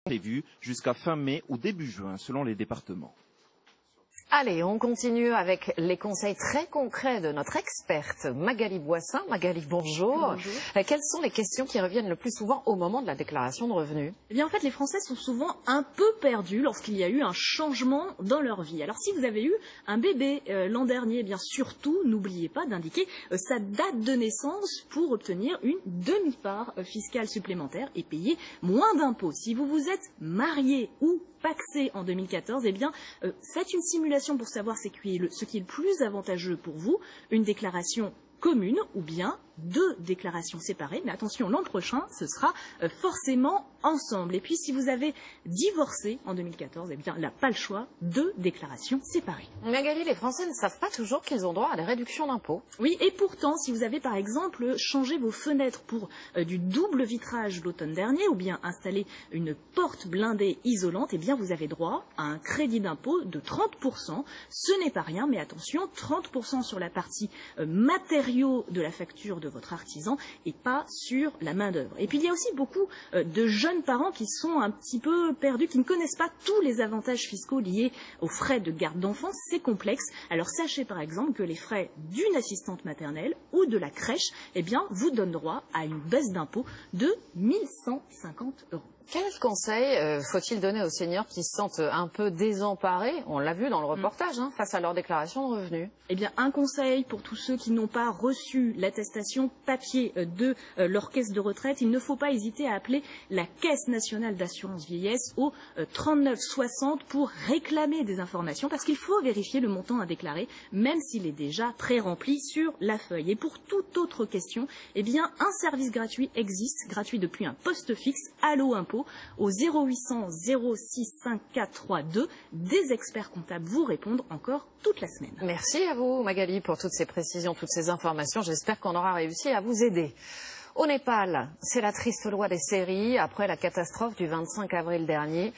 prévues jusqu'à fin mai ou début juin, selon les départements. Allez, on continue avec les conseils très concrets de notre experte Magali Boissin. Magali, bonjour. Bonjour. Quelles sont les questions qui reviennent le plus souvent au moment de la déclaration de revenus? Eh bien, en fait, les Français sont souvent un peu perdus lorsqu'il y a eu un changement dans leur vie. Alors, si vous avez eu un bébé l'an dernier, eh bien, surtout, n'oubliez pas d'indiquer sa date de naissance pour obtenir une demi-part fiscale supplémentaire et payer moins d'impôts. Si vous vous êtes marié ou pacsé en 2014, eh bien, faites une simulation pour savoir ce qui est le plus avantageux pour vous, une déclaration commune ou bien deux déclarations séparées. Mais attention, l'an prochain, ce sera forcément ensemble. Et puis, si vous avez divorcé en 2014, eh bien, là, pas le choix, deux déclarations séparées. Magali, les Français ne savent pas toujours qu'ils ont droit à des réductions d'impôts. Oui, et pourtant, si vous avez par exemple changé vos fenêtres pour du double vitrage l'automne dernier ou bien installé une porte blindée isolante, eh bien, vous avez droit à un crédit d'impôt de 30%. Ce n'est pas rien, mais attention, 30% sur la partie matériaux de la facture de votre artisan et pas sur la main-d'œuvre. Et puis il y a aussi beaucoup de jeunes parents qui sont un petit peu perdus, qui ne connaissent pas tous les avantages fiscaux liés aux frais de garde d'enfants. C'est complexe. Alors sachez par exemple que les frais d'une assistante maternelle ou de la crèche, eh bien, vous donnent droit à une baisse d'impôt de 1 150 €. Quels conseils faut-il donner aux seniors qui se sentent un peu désemparés, on l'a vu dans le reportage, face à leur déclaration de revenus? Eh bien, un conseil pour tous ceux qui n'ont pas reçu l'attestation papier de leur caisse de retraite, il ne faut pas hésiter à appeler la Caisse nationale d'assurance vieillesse au 39 60 pour réclamer des informations, parce qu'il faut vérifier le montant à déclarer, même s'il est déjà pré-rempli sur la feuille. Et pour toute autre question, eh bien, un service gratuit existe, gratuit depuis un poste fixe, Allo Impôt, au 0800 06 5432. Des experts comptables vous répondent encore toute la semaine. Merci à vous, Magali, pour toutes ces précisions, toutes ces informations. J'espère qu'on aura réussi à vous aider. Au Népal, c'est la triste loi des séries après la catastrophe du 25 avril dernier.